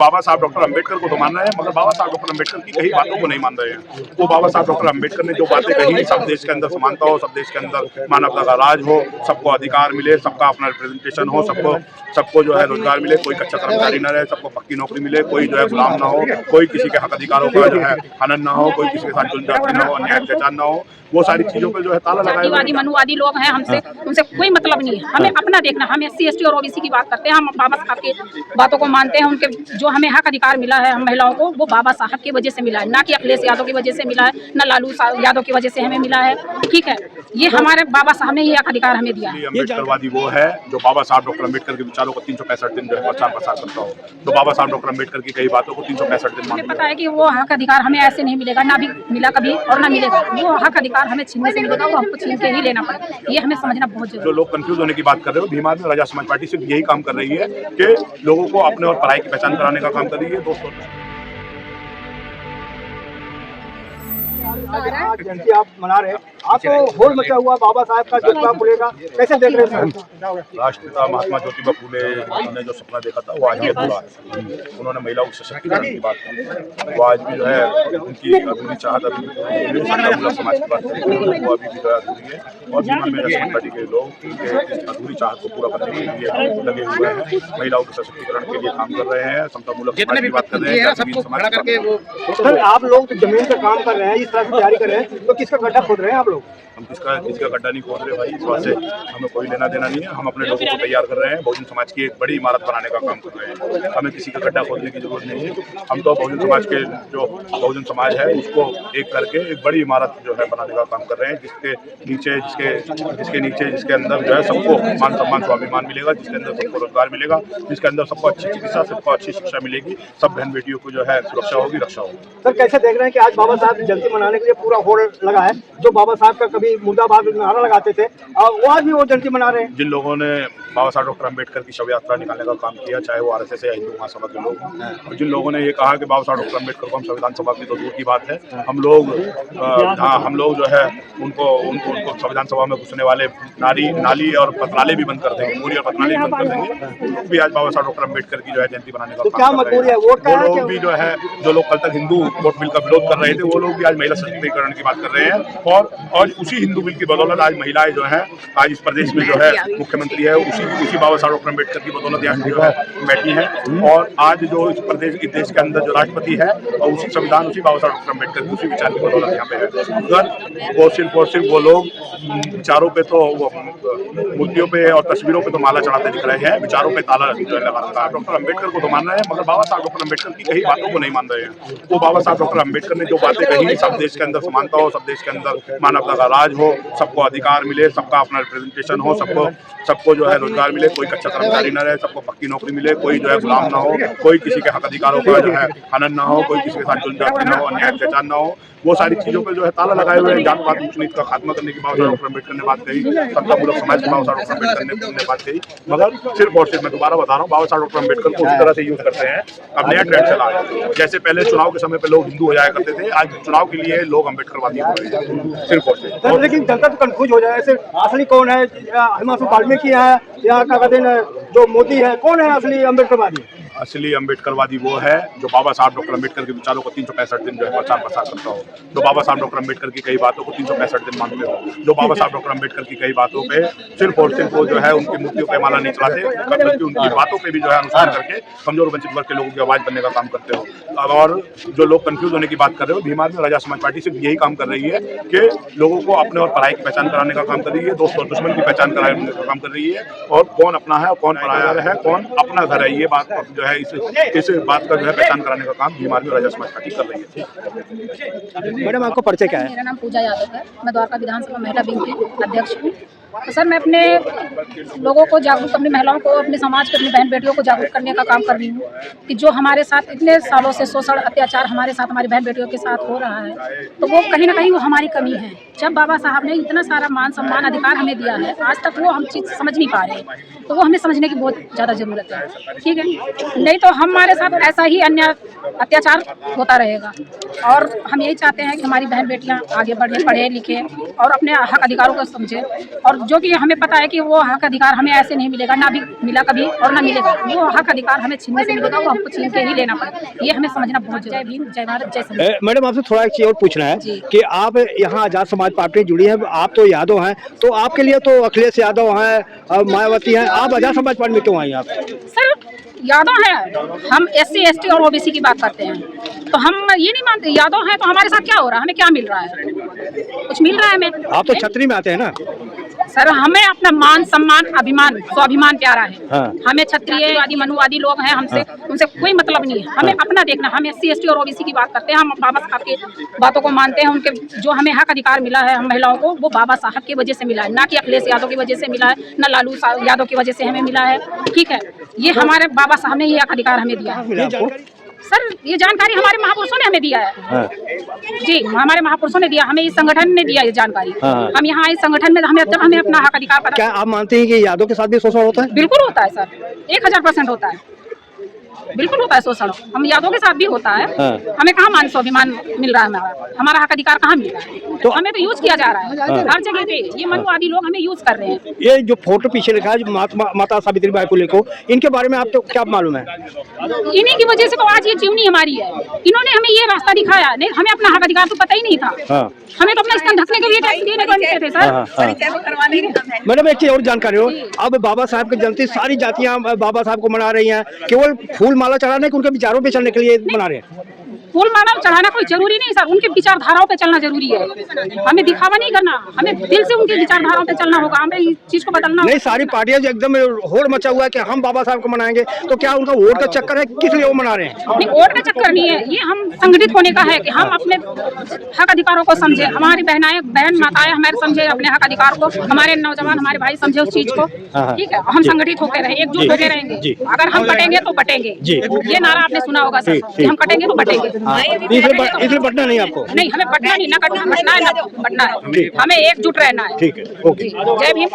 बाबा साहब डॉक्टर अंबेडकर को तो मान रहे हैं, मगर बाबा साहब डॉक्टर अंबेडकर की कही बातों को नहीं मान रहे हैं। वो बाबा साहब डॉक्टर अंबेडकर ने जो बातें कही, सब देश के अंदर समानता हो, सब देश के अंदर मानवता का राज हो, सबको अधिकार मिले, सबका अपना रिप्रेजेंटेशन हो, सबको जो है रोजगार मिले, कोई कच्चा कर्मचारी न रहे, सबको पक्की नौकरी मिले, कोई जो है गुलाम ना हो, कोई किसी के हक अधिकारों का जो है हनन ना हो, कोई किसी के साथ जुल्म ना हो, अन्याय अत्याचार ना हो, वो सारी चीजों पे जो है ताला लगाया हुआ है। मनुवादी लोग हैं, हमसे उनसे कोई मतलब नहीं है। हमें अपना देखना, हम SC ST और OBC की बात करते हैं। हम बाबा साहब की बातों को मानते हैं। उनके जो हमें हक अधिकार मिला है हम महिलाओं को, वो बाबा साहब की वजह से मिला है, ना कि अखिलेश यादव की वजह से मिला है, ना लालू यादव की वजह से हमें मिला है। ठीक है, ये हमारे बाबा साहब ने ये हक अधिकार हमें दिया है। अम्बेडकरवादी वो है जो बाबा साहब डॉक्टर अम्बेडकर के विचारों को 365 दिन जो है प्रचार प्रसार करता हो। तो बाबा साहब डॉक्टर अम्बेडकर की कई बातों को 365 दिन हमें पता है कि वो हक अधिकार हमें ऐसे नहीं मिलेगा, ना भी मिला कभी और ना मिलेगा। वो हक अधिकार हमें छीनने से मिलेगा, वो हमको छीन के ही लेना पड़ेगा। ये हमें समझना बहुत जरूरी है। जो लोग कंफ्यूज होने की बात कर रहे हो, भीम आर्मी और राजा समाज पार्टी सिर्फ यही काम कर रही है कि लोगों को अपने और पढ़ाई की पहचान कराने का काम कर रही है। दोस्तों, जयंती आप मना रहे हैं, आप होल मचा हुआ बाबा साहब का ज्योतिबा फुले का कैसे देख रहे हैं? राष्ट्रपिता महात्मा ज्योतिबा फुले ने जो सपना देखा था वो आज भी अधूरा है। उन्होंने महिलाओं के सशक्तिकरण की बात की, वो आज भी जो है उनकी अधूरी चाहत अभी समाज की बात करें वो अभी भी जो है अधूरी है। और भीम में समाज पार्टी के लोग इस अधूरी चाहत को पूरा करने के लिए लगे हुए हैं, महिलाओं के सशक्तिकरण के लिए काम कर रहे हैं, समतामूलक समाज की बात कर रहे हैं। सर, आप लोग तो जमीन पे काम कर रहे हैं, इस तरह से तैयारी कर रहे हैं, तो किसका गड्ढा खोद रहे हैं आप लोग? हम किसका गड्ढा नहीं खोद रहे भाई, इस बात से हमें कोई लेना देना नहीं है। हम अपने लोगों को तैयार कर रहे हैं, बहुजन समाज की एक बड़ी इमारत बनाने का काम कर रहे हैं। हमें किसी का गड्ढा खोदने की जरूरत नहीं है। हम तो बहुजन समाज के जो बहुजन समाज है उसको एक करके एक बड़ी इमारत जो है बनाने का काम कर रहे हैं, जिसके नीचे जिसके अंदर जो है सबको मान सम्मान स्वाभिमान मिलेगा, जिसके अंदर सबको रोजगार मिलेगा, जिसके अंदर सबको अच्छी चिकित्सा, सबको अच्छी शिक्षा मिलेगी, सब बहन बेटियों को जो है सुरक्षा होगी, रक्षा होगी। सर, कैसे देख रहे हैं कि आज बाबा साहब जयंती मनाने के लिए पूरा होड़ लगा है? जो बाबा साहब का कभी मुर्दाबाद नारा लगाते थे वो आज भी वो जयंती मना रहे हैं। जिन लोगों ने बाबा साहब डॉक्टर अम्बेडकर की शव यात्रा निकालने का काम किया, चाहे वो RSS या हिंदू महासभा के लोग हैं, और जिन लोगों ने ये कहा कि बाबा साहब डॉक्टर अम्बेडकर को हम संविधान सभा की तो दूर की बात है, हम लोग जो है उनको संविधान सभा में घुसने वाले नाली और पत्राले भी बंद कर देंगे, मूरी और पत्राले भी बंद कर देंगे। वो भी आज बाबा साहब डॉक्टर अम्बेडकर की जो है जयंती बनाने का क्या मजबूरी है? वोट का लोग भी जो है, जो लोग कल तक हिंदू वोट बिल का विरोध कर रहे थे, वो लोग भी आज महिला सशक्तिकरण की बात कर रहे हैं। और उसी हिंदू बिल की बदौलत आज महिलाएं जो है, आज इस प्रदेश में जो है मुख्यमंत्री है, उसी बाबा साहब डॉक्टर अम्बेडकर की बदौलत यहाँ जो है बैठी है। और आज जो इस देश के अंदर जो राष्ट्रपति है, और उसी संविधान, उसी बाबा साहब डॉक्टर अम्बेडकर की उसी विचार की बदौलत यहाँ पे है। अगर वो सिर्फ वो लोग विचारों पे तो मूर्तियों पे और तस्वीरों पे तो माला चढ़ाते दिख रहे हैं, विचारों पे ताला जो है लगा रखा है। डॉक्टर अम्बेडकर को तो मान रहे हैं, मगर बाबा साहब डॉक्टर अम्बेडकर की कही बातों को नहीं मान रहे हैं। वो बाबा साहब डॉक्टर अम्बेडकर ने जो बातें कही, सब देश के अंदर समानता हो, सब देश के अंदर मानवता का राज हो, सबको अधिकार मिले, सबका अपना रिप्रेजेंटेशन हो, सबको जो है रोजगार मिले, कोई कच्चा कर्मचारी न रहे, सबको पक्की नौकरी मिले, कोई जो है गुलाम ना हो, कोई किसी के हक अधिकारों का जो है हनन ना हो, कोई किसी के साथ जुल्म ना हो, अन्याय अत्याचार ना हो, वो सारी चीजों पे जो है ताला लगाए हुए हैं। जातपात ऊंच नीच का खात्मा करने की बाबा साहब डॉक्टर अम्बेडकर ने बात कही, समतामूलक समाज की बाबा साहब डॉक्टर अम्बेडकर ने बात कही, मगर सिर्फ और सिर्फ मैं दोबारा बता रहा हूँ, बाबा साहब डॉक्टर अम्बेडकर को उसी तरह से यूज करते हैं। अब नया ट्रेंड चला है, जैसे पहले चुनाव के समय पे लोग हिंदू हो जाया करते थे, आज चुनाव के लिए लोग अम्बेडकरवादी हो रहे हैं, सिर्फ और सिर्फ। लेकिन जनता तो कंफ्यूज हो जाए, असली कौन है? हिमांशु वाल्मीकि है या क्या कहते हैं जो मोदी है, कौन है असली अम्बेडकरवादी? असली अम्बेडकरवादी वो है जो बाबा साहब डॉक्टर अम्बेडकर के विचारों को 365 दिन जो है प्रचार प्रसार करता हो, जो बाबा साहब डॉक्टर अम्बेडकर की कई बातों को 365 दिन मानते हो, जो बाबा साहब डॉक्टर अम्बेडकर की कई बातों पे सिर्फ और सिर्फ वो जो है उनकी मूर्तियों पे माला नहीं चलाते, बल्कि उनकी बातों पे भी जो है अनुसरण करके कमजोर वंचित वर्ग के लोगों की आवाज बनने का काम करते हो। और जो लोग कंफ्यूज होने की बात कर रहे हो, भीम आर्मी और राजा समाज पार्टी सिर्फ यही काम कर रही है कि लोगों को अपने और पढ़ाई की पहचान कराने का काम कर रही है, दोस्त और दुश्मन की पहचान कराने का काम कर रही है, और कौन अपना है और कौन पराया है, कौन अपना घर है, ये बात जो है इस बात का जो है पहचान कराने का काम भीम आर्मी और राजा समाज पार्टी कर रही है। मैडम, आपको परिचय क्या है? मेरा नाम पूजा यादव है, मैं द्वारका विधानसभा महिला विंग की अध्यक्ष हूँ। तो सर, मैं अपने लोगों को जागरूक, अपनी महिलाओं को, अपने समाज के, अपनी बहन बेटियों को जागरूक करने का काम कर रही हूँ कि जो हमारे साथ इतने सालों से शोषण अत्याचार हमारे साथ, हमारी बहन बेटियों के साथ हो रहा है, तो वो कहीं ना कहीं वो हमारी कमी है। जब बाबा साहब ने इतना सारा मान सम्मान अधिकार हमें दिया है, आज तक वो हम चीज़ समझ नहीं पा रहे, तो वो हमें समझने की बहुत ज़्यादा ज़रूरत है। ठीक है, नहीं तो हमारे साथ ऐसा ही अन्याय अत्याचार होता रहेगा। और हम यही चाहते हैं कि हमारी बहन बेटियां आगे बढ़े, पढ़े लिखे और अपने हक अधिकारों को समझे। और जो कि हमें पता है कि वो हक अधिकार हमें ऐसे नहीं मिलेगा, ना भी मिला कभी और ना मिलेगा। वो हक अधिकार हमें छीनने से मिलेगा, वो हमको छीन के ही लेना पड़ेगा। ये हमें समझना बहुत जरूरी है। जय भीम, जय भारत, जय संविधान। मैडम आपसे थोड़ा एक चीज और पूछना है कि आप यहाँ आजाद समाज पार्टी जुड़ी है, आप तो यादव हैं, तो आपके लिए तो अखिलेश यादव हैं, मायावती हैं, आप आजाद समाज पार्टी में क्यों आई आप? सर यादव है, हम SC ST और OBC की बात करते हैं, तो हम ये नहीं मानते यादव हैं तो हमारे साथ क्या हो रहा है, हमें क्या मिल रहा है, कुछ मिल रहा है हमें? आप तो छतरी में आते हैं ना सर, हमें अपना मान सम्मान अभिमान स्वाभिमान प्यारा है। हाँ। हमें क्षत्रियवादी मनुवादी लोग हैं, हमसे उनसे कोई मतलब नहीं है। हमें अपना देखना, हम SC ST और OBC की बात करते हैं। हम बाबा साहब की बातों को मानते हैं। उनके जो हमें हक अधिकार मिला है हम महिलाओं को, वो बाबा साहब की वजह से मिला है, ना कि अखिलेश यादव की वजह से मिला है, ना लालू यादव की वजह से हमें मिला है। ठीक है, ये हमारे बाबा साहब ने ये हक अधिकार हमें दिया है। सर ये जानकारी हमारे महापुरुषों ने हमें दिया है। हाँ। जी, हमारे महापुरुषों ने दिया, हमें इस संगठन ने दिया ये जानकारी। हाँ। हम यहाँ इस संगठन में हमें जब हमें अपना हक अधिकार पता। क्या आप मानते हैं कि यादव के साथ भी शोषण होता है? बिल्कुल होता है सर, 1000% होता है, बिल्कुल होता है शोषण। हम यादव के साथ भी होता है। हाँ। हमें कहाँ मान स्वाभिमान मिल रहा है, हमारा हक अधिकार कहाँ मिल रहा है? तो हमें तो यूज किया जा रहा है हर जगह पे। ये मनुवादी लोग हमें यूज कर रहे हैं। ये जो फोटो पीछे लिखा है माता सावित्री बाई फुले को, इनके बारे में आपको क्या मालूम है? इन्हीं की वजह से तो आज ये जीवनी हमारी है। इन्होंने हमें ये रास्ता दिखाया, नहीं हमें अपना हक अधिकार तो पता ही नहीं था। हाँ। हमें तो अपना स्तन ढकने के लिए टैक्स देने को देते थे सर। मैडम एक चीज और जानकारी हो, अब बाबा साहब की जयंती सारी जातियां बाबा साहब को मना रही हैं, केवल फूल माला चढ़ाने के उनके विचारों पे चलने के लिए मना रहे हैं। फूल माला चढ़ाना कोई जरूरी नहीं सर, उनके विचारधाराओं पे चलना जरूरी है। हमें दिखावा नहीं करना, हमें दिल से उनकी विचारधाराओं पे चलना होगा। हमें इस चीज को बदलना नहीं, सारी पार्टियां जो एकदम होड़ मचा हुआ है कि हम बाबा साहब को मनाएंगे, तो क्या उनका वोट का चक्कर है, किस लिए वो मना रहे हैं? नहीं, वोट का चक्कर नहीं है, ये हम संगठित होने का है कि हम अपने हक अधिकारों को समझे। हमारी बहन माताएं हमारे समझे अपने हक अधिकार को, हमारे नौजवान हमारे भाई समझे उस चीज को। ठीक है, हम संगठित होकर रहे, एकजुट होकर रहेंगे। अगर हम बटेंगे तो बटेंगे, ये नारा आपने सुना होगा सर, कि हम कटेंगे तो बटेंगे। इसलिए बटना नहीं आपको? नहीं, हमें बटना नहीं, ना कटना, बटना है, ना बटना है। हमें एकजुट रहना है। ठीक है, ओके। जय भीम।